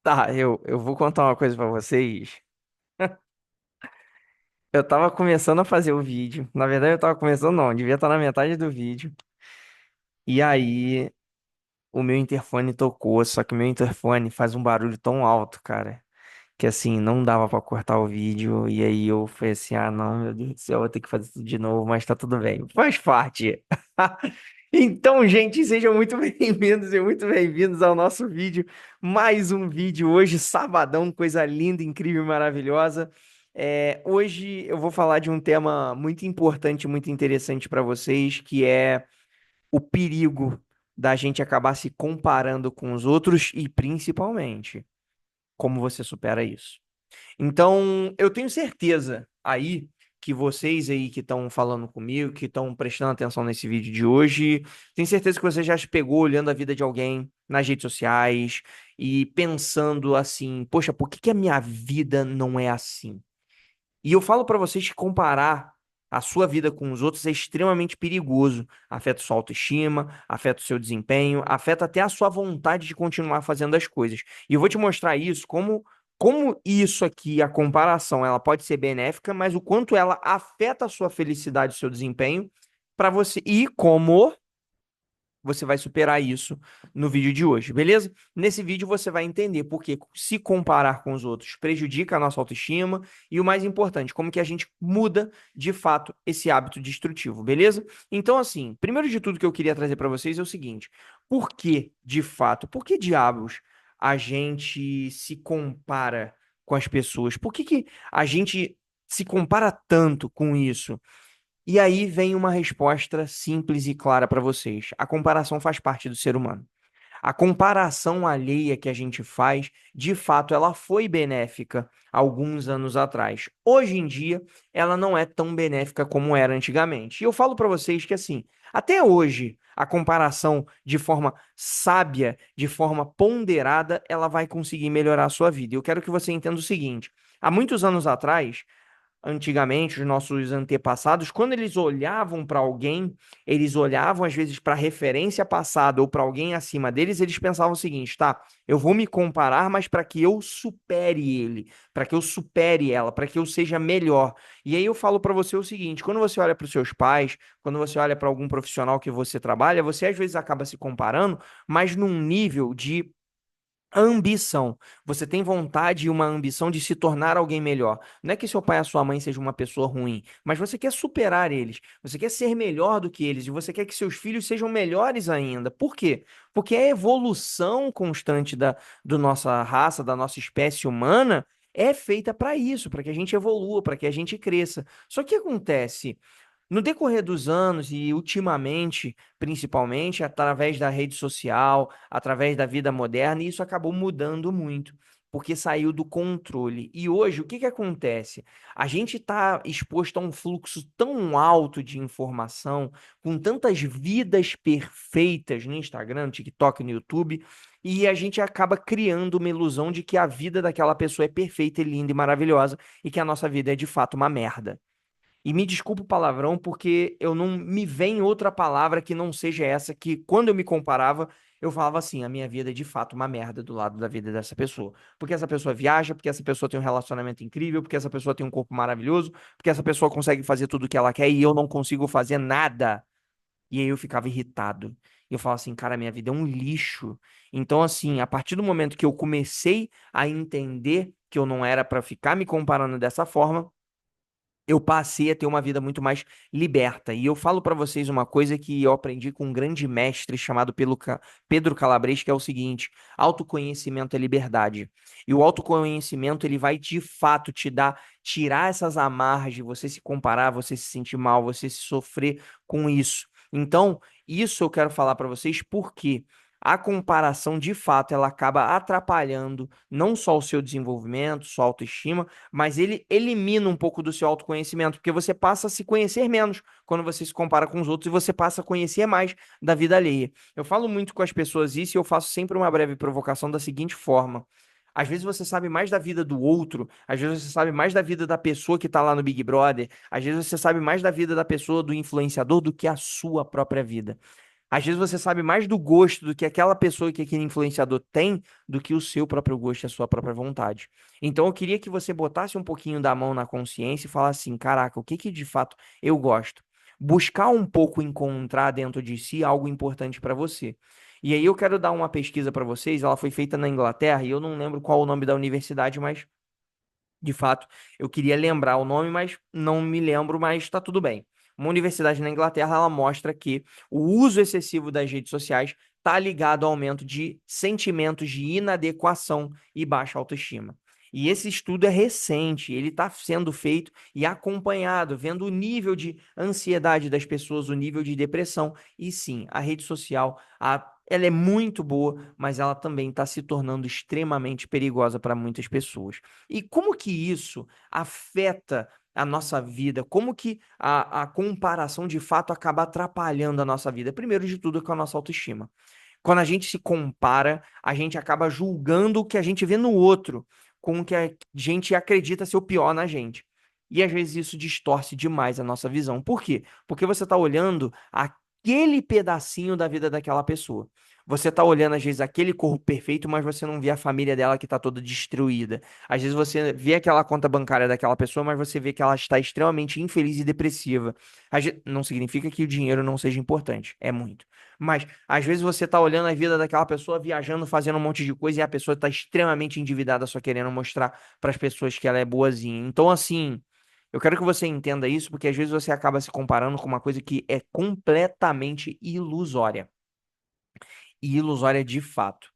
Tá, eu vou contar uma coisa pra vocês. Eu tava começando a fazer o vídeo. Na verdade, eu tava começando, não, devia estar na metade do vídeo. E aí, o meu interfone tocou, só que o meu interfone faz um barulho tão alto, cara, que assim, não dava pra cortar o vídeo. E aí eu falei assim: ah, não, meu Deus do céu, eu vou ter que fazer tudo de novo, mas tá tudo bem, faz parte. Então, gente, sejam muito bem-vindos e muito bem-vindos ao nosso vídeo. Mais um vídeo hoje, sabadão, coisa linda, incrível e maravilhosa. Hoje eu vou falar de um tema muito importante, muito interessante para vocês, que é o perigo da gente acabar se comparando com os outros e, principalmente, como você supera isso. Então, eu tenho certeza aí que vocês aí que estão falando comigo, que estão prestando atenção nesse vídeo de hoje, tenho certeza que você já se pegou olhando a vida de alguém nas redes sociais e pensando assim, poxa, por que que a minha vida não é assim? E eu falo pra vocês que comparar a sua vida com os outros é extremamente perigoso. Afeta sua autoestima, afeta o seu desempenho, afeta até a sua vontade de continuar fazendo as coisas. E eu vou te mostrar isso como isso aqui, a comparação, ela pode ser benéfica, mas o quanto ela afeta a sua felicidade, o seu desempenho para você e como você vai superar isso no vídeo de hoje, beleza? Nesse vídeo você vai entender por que se comparar com os outros prejudica a nossa autoestima e o mais importante, como que a gente muda de fato esse hábito destrutivo, beleza? Então, assim, primeiro de tudo que eu queria trazer para vocês é o seguinte: por que, de fato, por que diabos a gente se compara com as pessoas? Por que que a gente se compara tanto com isso? E aí vem uma resposta simples e clara para vocês. A comparação faz parte do ser humano. A comparação alheia que a gente faz, de fato, ela foi benéfica alguns anos atrás. Hoje em dia, ela não é tão benéfica como era antigamente. E eu falo para vocês que, assim, até hoje, a comparação de forma sábia, de forma ponderada, ela vai conseguir melhorar a sua vida. Eu quero que você entenda o seguinte: há muitos anos atrás, antigamente, os nossos antepassados, quando eles olhavam para alguém, eles olhavam às vezes para referência passada ou para alguém acima deles, eles pensavam o seguinte, tá? Eu vou me comparar, mas para que eu supere ele, para que eu supere ela, para que eu seja melhor. E aí eu falo para você o seguinte, quando você olha para os seus pais, quando você olha para algum profissional que você trabalha, você às vezes acaba se comparando, mas num nível de ambição. Você tem vontade e uma ambição de se tornar alguém melhor. Não é que seu pai ou sua mãe seja uma pessoa ruim, mas você quer superar eles. Você quer ser melhor do que eles e você quer que seus filhos sejam melhores ainda. Por quê? Porque a evolução constante do nossa raça, da nossa espécie humana, é feita para isso, para que a gente evolua, para que a gente cresça. Só que o que acontece? No decorrer dos anos e ultimamente, principalmente, através da rede social, através da vida moderna, isso acabou mudando muito, porque saiu do controle. E hoje, o que que acontece? A gente está exposto a um fluxo tão alto de informação, com tantas vidas perfeitas no Instagram, no TikTok, no YouTube, e a gente acaba criando uma ilusão de que a vida daquela pessoa é perfeita, e linda e maravilhosa, e que a nossa vida é de fato uma merda. E me desculpa o palavrão, porque eu não me vem outra palavra que não seja essa, que quando eu me comparava, eu falava assim, a minha vida é de fato uma merda do lado da vida dessa pessoa. Porque essa pessoa viaja, porque essa pessoa tem um relacionamento incrível, porque essa pessoa tem um corpo maravilhoso, porque essa pessoa consegue fazer tudo o que ela quer e eu não consigo fazer nada. E aí eu ficava irritado. E eu falava assim, cara, minha vida é um lixo. Então, assim, a partir do momento que eu comecei a entender que eu não era para ficar me comparando dessa forma, eu passei a ter uma vida muito mais liberta. E eu falo para vocês uma coisa que eu aprendi com um grande mestre chamado Pedro Calabres, que é o seguinte: autoconhecimento é liberdade. E o autoconhecimento, ele vai de fato te dar, tirar essas amarras de você se comparar, você se sentir mal, você se sofrer com isso. Então, isso eu quero falar para vocês porque a comparação, de fato, ela acaba atrapalhando não só o seu desenvolvimento, sua autoestima, mas ele elimina um pouco do seu autoconhecimento, porque você passa a se conhecer menos quando você se compara com os outros e você passa a conhecer mais da vida alheia. Eu falo muito com as pessoas isso e eu faço sempre uma breve provocação da seguinte forma. Às vezes você sabe mais da vida do outro, às vezes você sabe mais da vida da pessoa que tá lá no Big Brother, às vezes você sabe mais da vida da pessoa, do influenciador, do que a sua própria vida. Às vezes você sabe mais do gosto do que aquela pessoa que aquele influenciador tem do que o seu próprio gosto e a sua própria vontade. Então eu queria que você botasse um pouquinho da mão na consciência e falasse assim, caraca, o que que de fato eu gosto? Buscar um pouco encontrar dentro de si algo importante para você. E aí eu quero dar uma pesquisa para vocês, ela foi feita na Inglaterra e eu não lembro qual o nome da universidade, mas de fato, eu queria lembrar o nome, mas não me lembro, mas está tudo bem. Uma universidade na Inglaterra, ela mostra que o uso excessivo das redes sociais está ligado ao aumento de sentimentos de inadequação e baixa autoestima. E esse estudo é recente, ele está sendo feito e acompanhado, vendo o nível de ansiedade das pessoas, o nível de depressão. E sim, a rede social, ela é muito boa, mas ela também está se tornando extremamente perigosa para muitas pessoas. E como que isso afeta a nossa vida? Como que a comparação de fato acaba atrapalhando a nossa vida? Primeiro de tudo, com a nossa autoestima. Quando a gente se compara, a gente acaba julgando o que a gente vê no outro, com o que a gente acredita ser o pior na gente. E às vezes isso distorce demais a nossa visão. Por quê? Porque você está olhando aquele pedacinho da vida daquela pessoa. Você está olhando, às vezes, aquele corpo perfeito, mas você não vê a família dela que está toda destruída. Às vezes você vê aquela conta bancária daquela pessoa, mas você vê que ela está extremamente infeliz e depressiva. Não significa que o dinheiro não seja importante, é muito. Mas às vezes você tá olhando a vida daquela pessoa viajando, fazendo um monte de coisa e a pessoa tá extremamente endividada, só querendo mostrar para as pessoas que ela é boazinha. Então, assim, eu quero que você entenda isso, porque às vezes você acaba se comparando com uma coisa que é completamente ilusória. E ilusória de fato.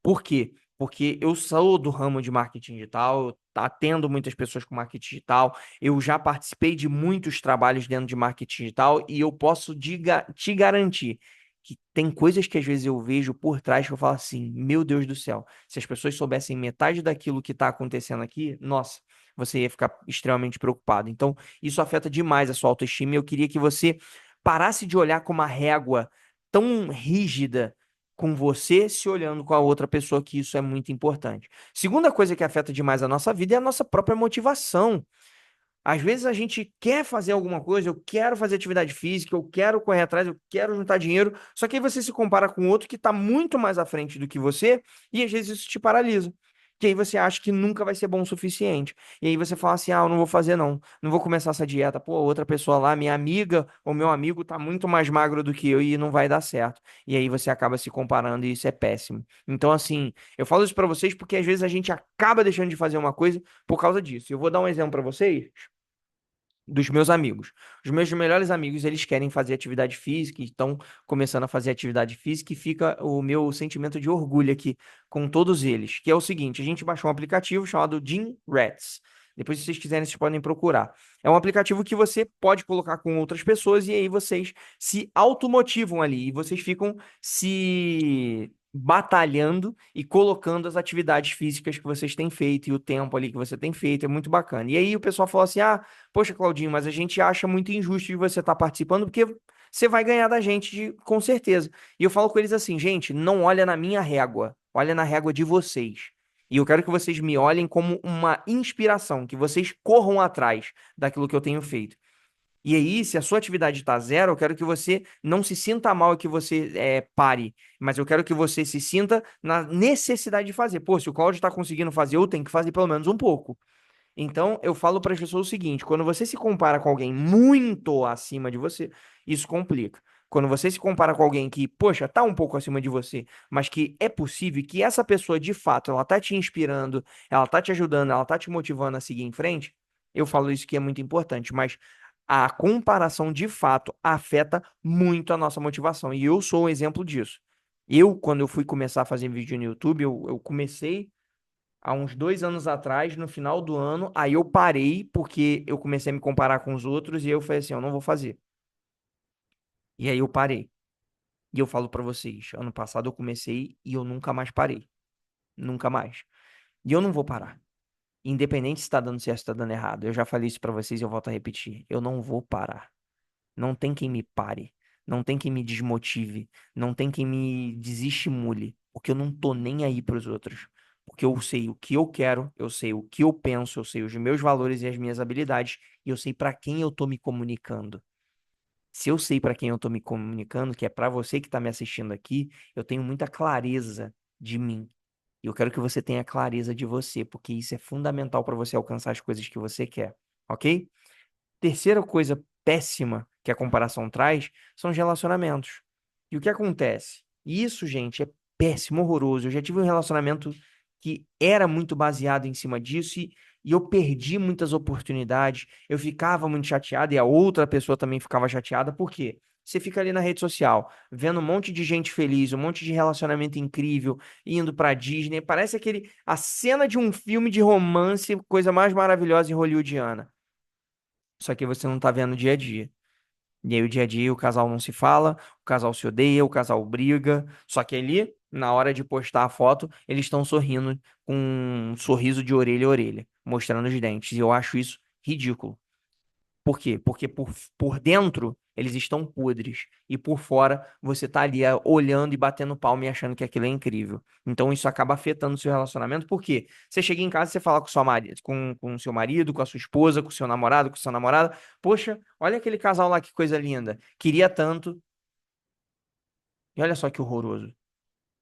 Por quê? Porque eu sou do ramo de marketing digital, eu atendo muitas pessoas com marketing digital, eu já participei de muitos trabalhos dentro de marketing digital e eu posso te garantir que tem coisas que às vezes eu vejo por trás que eu falo assim, meu Deus do céu, se as pessoas soubessem metade daquilo que está acontecendo aqui, nossa, você ia ficar extremamente preocupado. Então, isso afeta demais a sua autoestima e eu queria que você parasse de olhar com uma régua tão rígida com você se olhando com a outra pessoa, que isso é muito importante. Segunda coisa que afeta demais a nossa vida é a nossa própria motivação. Às vezes a gente quer fazer alguma coisa, eu quero fazer atividade física, eu quero correr atrás, eu quero juntar dinheiro, só que aí você se compara com outro que está muito mais à frente do que você e às vezes isso te paralisa. E aí você acha que nunca vai ser bom o suficiente. E aí você fala assim: ah, eu não vou fazer não, não vou começar essa dieta. Pô, outra pessoa lá, minha amiga ou meu amigo tá muito mais magro do que eu e não vai dar certo. E aí você acaba se comparando e isso é péssimo. Então, assim, eu falo isso pra vocês porque às vezes a gente acaba deixando de fazer uma coisa por causa disso. Eu vou dar um exemplo pra vocês dos meus amigos. Os meus melhores amigos, eles querem fazer atividade física, e estão começando a fazer atividade física e fica o meu sentimento de orgulho aqui com todos eles, que é o seguinte, a gente baixou um aplicativo chamado Gym Rats. Depois, se vocês quiserem, vocês podem procurar. É um aplicativo que você pode colocar com outras pessoas e aí vocês se automotivam ali e vocês ficam se batalhando e colocando as atividades físicas que vocês têm feito e o tempo ali que você tem feito, é muito bacana. E aí o pessoal falou assim: ah, poxa, Claudinho, mas a gente acha muito injusto de você estar participando porque você vai ganhar da gente, com certeza. E eu falo com eles assim, gente, não olha na minha régua, olha na régua de vocês. E eu quero que vocês me olhem como uma inspiração, que vocês corram atrás daquilo que eu tenho feito. E aí, se a sua atividade está zero, eu quero que você não se sinta mal e que você pare, mas eu quero que você se sinta na necessidade de fazer. Pô, se o Cláudio está conseguindo fazer, eu tenho que fazer pelo menos um pouco. Então, eu falo para as pessoas o seguinte: quando você se compara com alguém muito acima de você, isso complica. Quando você se compara com alguém que, poxa, tá um pouco acima de você, mas que é possível que essa pessoa, de fato, ela tá te inspirando, ela tá te ajudando, ela tá te motivando a seguir em frente, eu falo isso que é muito importante, mas a comparação, de fato, afeta muito a nossa motivação. E eu sou um exemplo disso. Quando eu fui começar a fazer vídeo no YouTube, eu comecei há uns 2 anos atrás, no final do ano, aí eu parei porque eu comecei a me comparar com os outros e eu falei assim, eu não vou fazer. E aí eu parei. E eu falo pra vocês, ano passado eu comecei e eu nunca mais parei. Nunca mais. E eu não vou parar. Independente se tá dando certo ou se tá dando errado. Eu já falei isso pra vocês e eu volto a repetir. Eu não vou parar. Não tem quem me pare. Não tem quem me desmotive. Não tem quem me desestimule. Porque eu não tô nem aí pros outros. Porque eu sei o que eu quero, eu sei o que eu penso, eu sei os meus valores e as minhas habilidades, e eu sei para quem eu tô me comunicando. Se eu sei para quem eu tô me comunicando, que é para você que tá me assistindo aqui, eu tenho muita clareza de mim. E eu quero que você tenha clareza de você, porque isso é fundamental para você alcançar as coisas que você quer, ok? Terceira coisa péssima que a comparação traz são os relacionamentos. E o que acontece? Isso, gente, é péssimo, horroroso. Eu já tive um relacionamento que era muito baseado em cima disso e eu perdi muitas oportunidades. Eu ficava muito chateado e a outra pessoa também ficava chateada. Por quê? Você fica ali na rede social, vendo um monte de gente feliz, um monte de relacionamento incrível, indo pra Disney. Parece a cena de um filme de romance, coisa mais maravilhosa em hollywoodiana. Só que você não tá vendo o dia a dia. E aí, o dia a dia, o casal não se fala, o casal se odeia, o casal briga. Só que ali, na hora de postar a foto, eles estão sorrindo com um sorriso de orelha a orelha, mostrando os dentes. E eu acho isso ridículo. Por quê? Porque por dentro eles estão podres e por fora você tá ali olhando e batendo palma e achando que aquilo é incrível. Então isso acaba afetando o seu relacionamento, porque você chega em casa e você fala com sua marido, com o seu marido, com a sua esposa, com o seu namorado, com a sua namorada, poxa, olha aquele casal lá, que coisa linda. Queria tanto, e olha só que horroroso.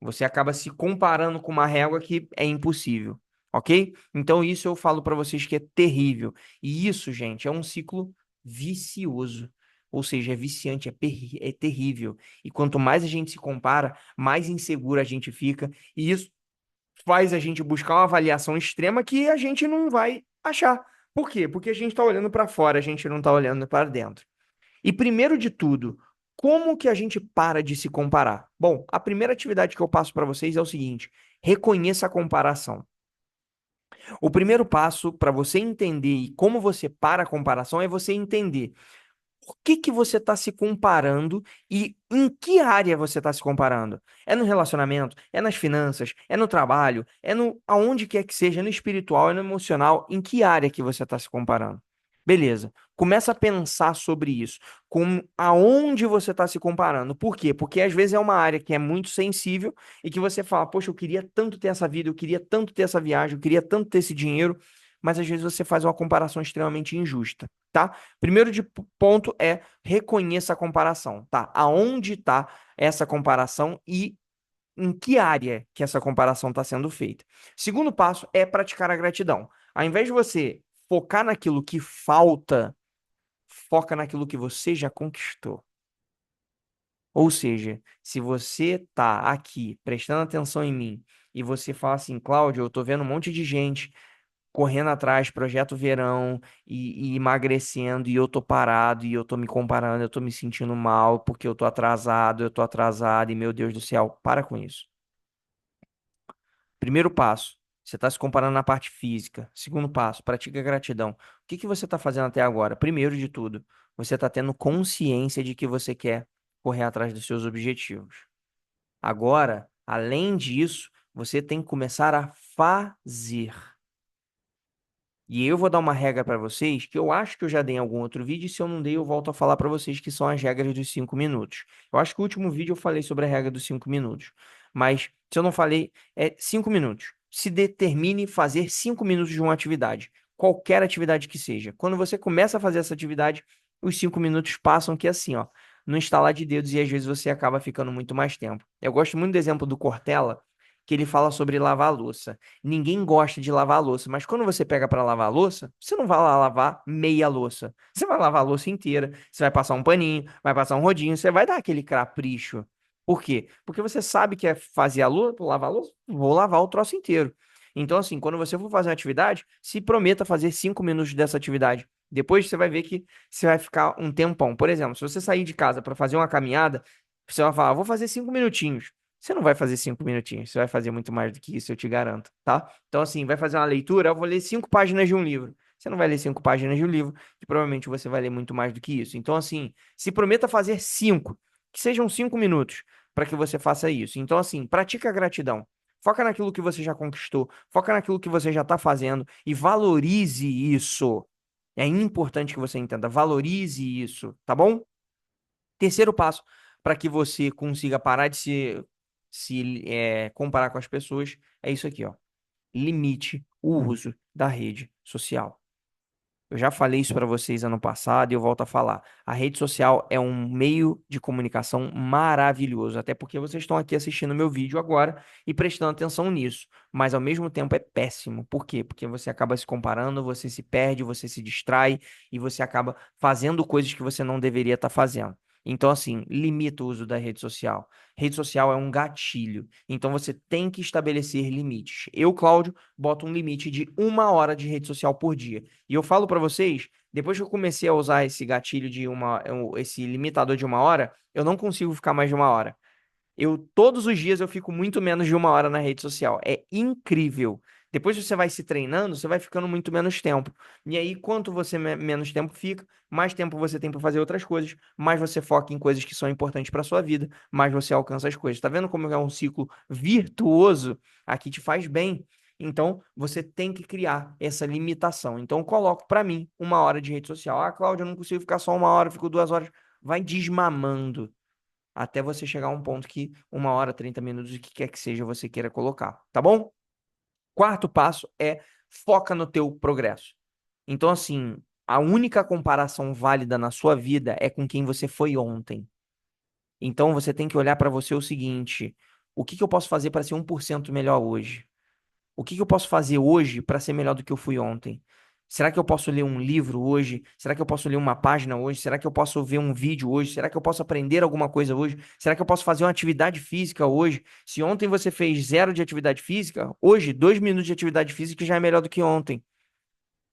Você acaba se comparando com uma régua que é impossível, ok? Então isso eu falo para vocês que é terrível. E isso, gente, é um ciclo vicioso. Ou seja, é viciante, é terrível. E quanto mais a gente se compara, mais inseguro a gente fica. E isso faz a gente buscar uma avaliação extrema que a gente não vai achar. Por quê? Porque a gente está olhando para fora, a gente não está olhando para dentro. E primeiro de tudo, como que a gente para de se comparar? Bom, a primeira atividade que eu passo para vocês é o seguinte: reconheça a comparação. O primeiro passo para você entender e como você para a comparação é você entender por que você está se comparando e em que área você está se comparando? É no relacionamento? É nas finanças? É no trabalho? É no aonde quer que seja, é no espiritual, é no emocional? Em que área que você está se comparando? Beleza. Começa a pensar sobre isso. Com aonde você está se comparando. Por quê? Porque às vezes é uma área que é muito sensível e que você fala, poxa, eu queria tanto ter essa vida, eu queria tanto ter essa viagem, eu queria tanto ter esse dinheiro, mas às vezes você faz uma comparação extremamente injusta, tá? Primeiro de ponto é reconheça a comparação, tá? Aonde está essa comparação e em que área que essa comparação está sendo feita. Segundo passo é praticar a gratidão. Ao invés de você focar naquilo que falta, foca naquilo que você já conquistou. Ou seja, se você tá aqui prestando atenção em mim e você fala assim, Cláudio, eu tô vendo um monte de gente correndo atrás, projeto verão e emagrecendo, e eu tô parado, e eu tô me comparando, eu tô me sentindo mal porque eu tô atrasado, e meu Deus do céu, para com isso. Primeiro passo, você está se comparando na parte física. Segundo passo, pratica gratidão. O que que você está fazendo até agora? Primeiro de tudo, você está tendo consciência de que você quer correr atrás dos seus objetivos. Agora, além disso, você tem que começar a fazer. E eu vou dar uma regra para vocês que eu acho que eu já dei em algum outro vídeo, e se eu não dei, eu volto a falar para vocês que são as regras dos 5 minutos. Eu acho que o último vídeo eu falei sobre a regra dos 5 minutos. Mas se eu não falei, é 5 minutos. Se determine fazer 5 minutos de uma atividade, qualquer atividade que seja. Quando você começa a fazer essa atividade, os 5 minutos passam que é assim, ó, no instalar de dedos e às vezes você acaba ficando muito mais tempo. Eu gosto muito do exemplo do Cortella, que ele fala sobre lavar a louça. Ninguém gosta de lavar a louça, mas quando você pega para lavar a louça, você não vai lá lavar meia louça. Você vai lavar a louça inteira, você vai passar um paninho, vai passar um rodinho, você vai dar aquele capricho. Por quê? Porque você sabe que é fazer a louça, lavar a louça, vou lavar o troço inteiro. Então, assim, quando você for fazer uma atividade, se prometa fazer 5 minutos dessa atividade. Depois você vai ver que você vai ficar um tempão. Por exemplo, se você sair de casa para fazer uma caminhada, você vai falar, vou fazer 5 minutinhos. Você não vai fazer 5 minutinhos, você vai fazer muito mais do que isso, eu te garanto, tá? Então, assim, vai fazer uma leitura, eu vou ler 5 páginas de um livro. Você não vai ler 5 páginas de um livro, que provavelmente você vai ler muito mais do que isso. Então, assim, se prometa fazer cinco, que sejam 5 minutos, para que você faça isso. Então, assim, pratica a gratidão. Foca naquilo que você já conquistou, foca naquilo que você já está fazendo e valorize isso. É importante que você entenda, valorize isso, tá bom? Terceiro passo para que você consiga parar de se comparar com as pessoas é isso aqui, ó. Limite o uso da rede social. Eu já falei isso para vocês ano passado e eu volto a falar. A rede social é um meio de comunicação maravilhoso, até porque vocês estão aqui assistindo meu vídeo agora e prestando atenção nisso, mas ao mesmo tempo é péssimo. Por quê? Porque você acaba se comparando, você se perde, você se distrai e você acaba fazendo coisas que você não deveria estar fazendo. Então, assim, limita o uso da rede social. Rede social é um gatilho, então você tem que estabelecer limites. Eu, Cláudio, boto um limite de 1 hora de rede social por dia. E eu falo pra vocês, depois que eu comecei a usar esse gatilho de esse limitador de 1 hora, eu não consigo ficar mais de 1 hora. Todos os dias eu fico muito menos de 1 hora na rede social. É incrível. Depois você vai se treinando, você vai ficando muito menos tempo. E aí, quanto você menos tempo fica, mais tempo você tem para fazer outras coisas, mais você foca em coisas que são importantes para sua vida, mais você alcança as coisas. Tá vendo como é um ciclo virtuoso? Aqui te faz bem. Então, você tem que criar essa limitação. Então, eu coloco para mim 1 hora de rede social. Ah, Cláudia, eu não consigo ficar só 1 hora, fico 2 horas. Vai desmamando até você chegar a um ponto que 1 hora, 30 minutos, o que quer que seja você queira colocar, tá bom? Quarto passo é foca no teu progresso. Então, assim, a única comparação válida na sua vida é com quem você foi ontem. Então, você tem que olhar para você o seguinte: o que que eu posso fazer para ser 1% melhor hoje? O que que eu posso fazer hoje para ser melhor do que eu fui ontem? Será que eu posso ler um livro hoje? Será que eu posso ler uma página hoje? Será que eu posso ver um vídeo hoje? Será que eu posso aprender alguma coisa hoje? Será que eu posso fazer uma atividade física hoje? Se ontem você fez 0 de atividade física, hoje 2 minutos de atividade física já é melhor do que ontem.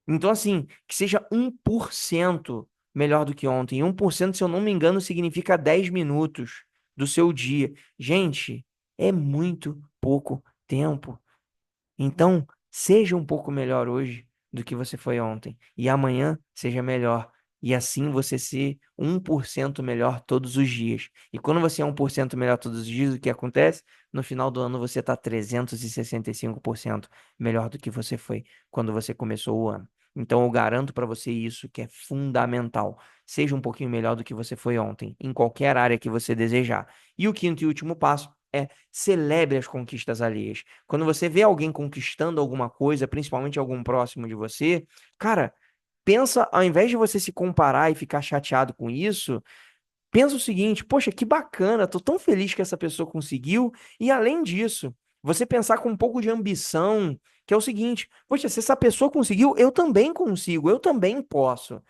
Então, assim, que seja 1% melhor do que ontem. 1%, se eu não me engano, significa 10 minutos do seu dia. Gente, é muito pouco tempo. Então, seja um pouco melhor hoje do que você foi ontem. E amanhã seja melhor. E assim você ser 1% melhor todos os dias. E quando você é 1% melhor todos os dias, o que acontece? No final do ano você está 365% melhor do que você foi quando você começou o ano. Então eu garanto para você isso que é fundamental. Seja um pouquinho melhor do que você foi ontem, em qualquer área que você desejar. E o quinto e último passo é celebre as conquistas alheias. Quando você vê alguém conquistando alguma coisa, principalmente algum próximo de você, cara, pensa, ao invés de você se comparar e ficar chateado com isso, pensa o seguinte: poxa, que bacana, tô tão feliz que essa pessoa conseguiu. E além disso, você pensar com um pouco de ambição, que é o seguinte: poxa, se essa pessoa conseguiu, eu também consigo, eu também posso.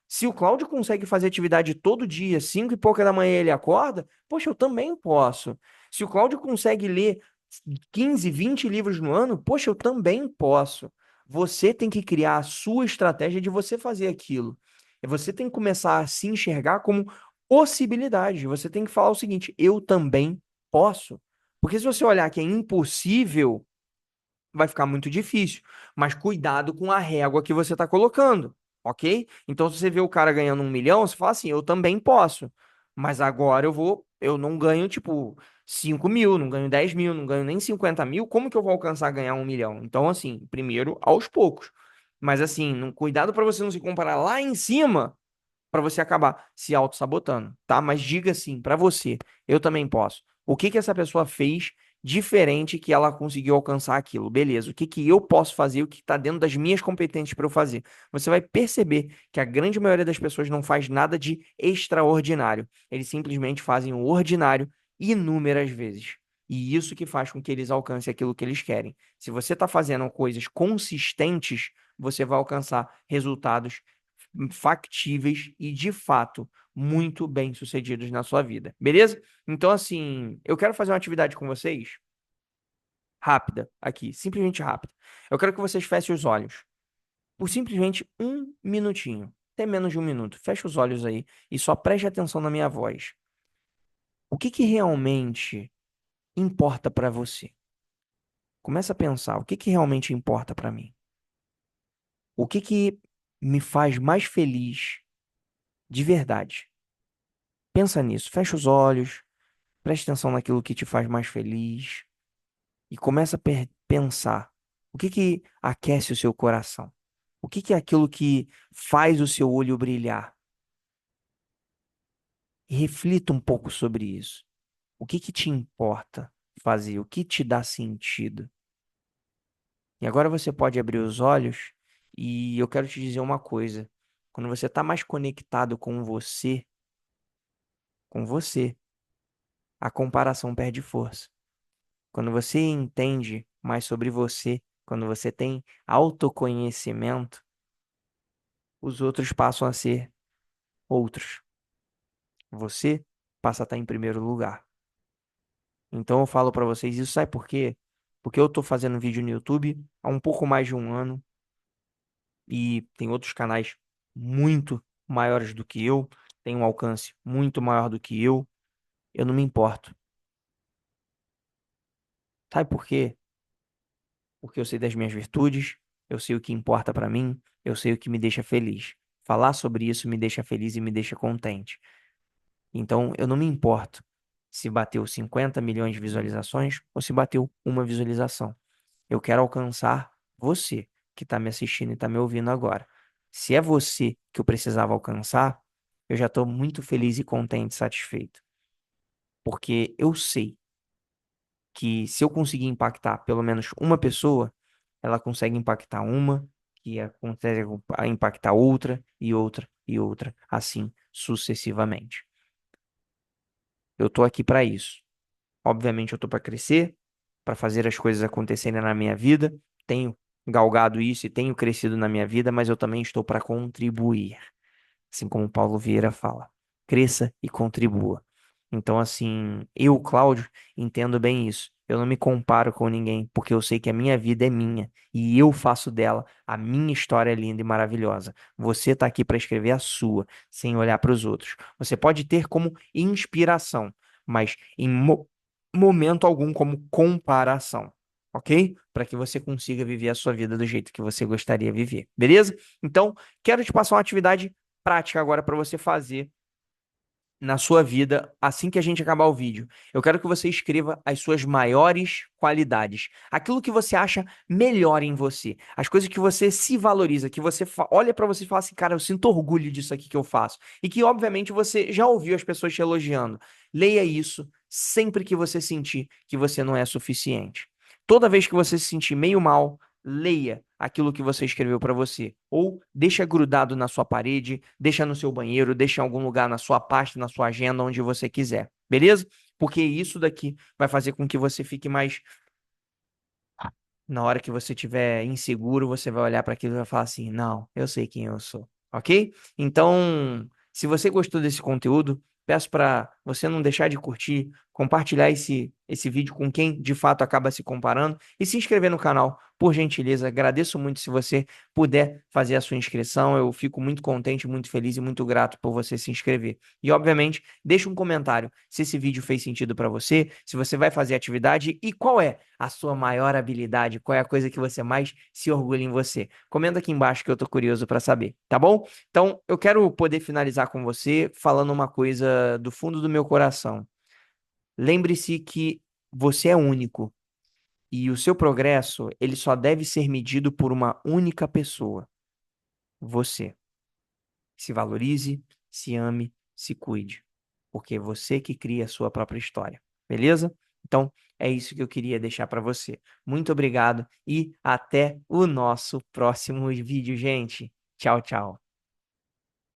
Se o Cláudio consegue fazer atividade todo dia, 5 e pouca da manhã ele acorda, poxa, eu também posso. Se o Cláudio consegue ler 15, 20 livros no ano, poxa, eu também posso. Você tem que criar a sua estratégia de você fazer aquilo. E você tem que começar a se enxergar como possibilidade. Você tem que falar o seguinte: eu também posso. Porque se você olhar que é impossível, vai ficar muito difícil. Mas cuidado com a régua que você está colocando, ok? Então, se você vê o cara ganhando 1 milhão, você fala assim, eu também posso. Mas agora eu não ganho, tipo, 5 mil, não ganho 10 mil, não ganho nem 50 mil. Como que eu vou alcançar a ganhar 1 milhão? Então, assim, primeiro, aos poucos. Mas, assim, cuidado para você não se comparar lá em cima para você acabar se auto-sabotando, tá? Mas diga assim, para você, eu também posso. O que que essa pessoa fez diferente que ela conseguiu alcançar aquilo? Beleza, o que que eu posso fazer, o que está dentro das minhas competências para eu fazer? Você vai perceber que a grande maioria das pessoas não faz nada de extraordinário. Eles simplesmente fazem o ordinário inúmeras vezes. E isso que faz com que eles alcancem aquilo que eles querem. Se você está fazendo coisas consistentes, você vai alcançar resultados factíveis e, de fato, muito bem-sucedidos na sua vida. Beleza? Então, assim, eu quero fazer uma atividade com vocês rápida aqui, simplesmente rápida. Eu quero que vocês fechem os olhos por simplesmente 1 minutinho, até menos de 1 minuto. Feche os olhos aí e só preste atenção na minha voz. O que que realmente importa para você? Começa a pensar, o que que realmente importa para mim? O que que me faz mais feliz de verdade? Pensa nisso, fecha os olhos. Preste atenção naquilo que te faz mais feliz e começa a pensar o que que aquece o seu coração? O que que é aquilo que faz o seu olho brilhar? E reflita um pouco sobre isso. O que que te importa fazer? O que te dá sentido? E agora você pode abrir os olhos E eu quero te dizer uma coisa. Quando você está mais conectado com você, a comparação perde força. Quando você entende mais sobre você, quando você tem autoconhecimento, os outros passam a ser outros. Você passa a estar em primeiro lugar. Então eu falo pra vocês isso, sabe por quê? Porque eu tô fazendo vídeo no YouTube há um pouco mais de um ano e tem outros canais muito maiores do que eu, tem um alcance muito maior do que eu. Eu não me importo. Sabe por quê? Porque eu sei das minhas virtudes, eu sei o que importa pra mim, eu sei o que me deixa feliz. Falar sobre isso me deixa feliz e me deixa contente. Então, eu não me importo se bateu 50 milhões de visualizações ou se bateu uma visualização. Eu quero alcançar você que está me assistindo e está me ouvindo agora. Se é você que eu precisava alcançar, eu já estou muito feliz e contente, satisfeito. Porque eu sei que se eu conseguir impactar pelo menos uma pessoa, ela consegue impactar uma, consegue impactar outra e outra, assim sucessivamente. Eu tô aqui para isso. Obviamente eu tô para crescer, para fazer as coisas acontecerem na minha vida. Tenho galgado isso e tenho crescido na minha vida, mas eu também estou para contribuir. Assim como Paulo Vieira fala, cresça e contribua. Então, assim, eu, Cláudio, entendo bem isso. Eu não me comparo com ninguém, porque eu sei que a minha vida é minha e eu faço dela a minha história linda e maravilhosa. Você está aqui para escrever a sua, sem olhar para os outros. Você pode ter como inspiração, mas em momento algum como comparação, ok? Para que você consiga viver a sua vida do jeito que você gostaria de viver, beleza? Então, quero te passar uma atividade prática agora para você fazer na sua vida assim que a gente acabar o vídeo. Eu quero que você escreva as suas maiores qualidades, aquilo que você acha melhor em você, as coisas que você se valoriza, que você olha para você e fala assim, cara, eu sinto orgulho disso aqui que eu faço. E que obviamente você já ouviu as pessoas te elogiando. Leia isso sempre que você sentir que você não é suficiente. Toda vez que você se sentir meio mal, leia aquilo que você escreveu para você. Ou deixa grudado na sua parede, deixa no seu banheiro, deixa em algum lugar na sua pasta, na sua agenda, onde você quiser. Beleza? Porque isso daqui vai fazer com que você fique mais. Na hora que você estiver inseguro, você vai olhar para aquilo e vai falar assim: não, eu sei quem eu sou. Ok? Então, se você gostou desse conteúdo, peço para você não deixar de curtir, compartilhar esse vídeo com quem de fato acaba se comparando e se inscrever no canal, por gentileza. Agradeço muito se você puder fazer a sua inscrição. Eu fico muito contente, muito feliz e muito grato por você se inscrever. E, obviamente, deixa um comentário se esse vídeo fez sentido para você, se você vai fazer atividade e qual é a sua maior habilidade, qual é a coisa que você mais se orgulha em você. Comenta aqui embaixo que eu tô curioso para saber, tá bom? Então, eu quero poder finalizar com você falando uma coisa do fundo do meu coração. Lembre-se que você é único e o seu progresso, ele só deve ser medido por uma única pessoa, você. Se valorize, se ame, se cuide, porque é você que cria a sua própria história, beleza? Então, é isso que eu queria deixar para você. Muito obrigado e até o nosso próximo vídeo, gente. Tchau, tchau.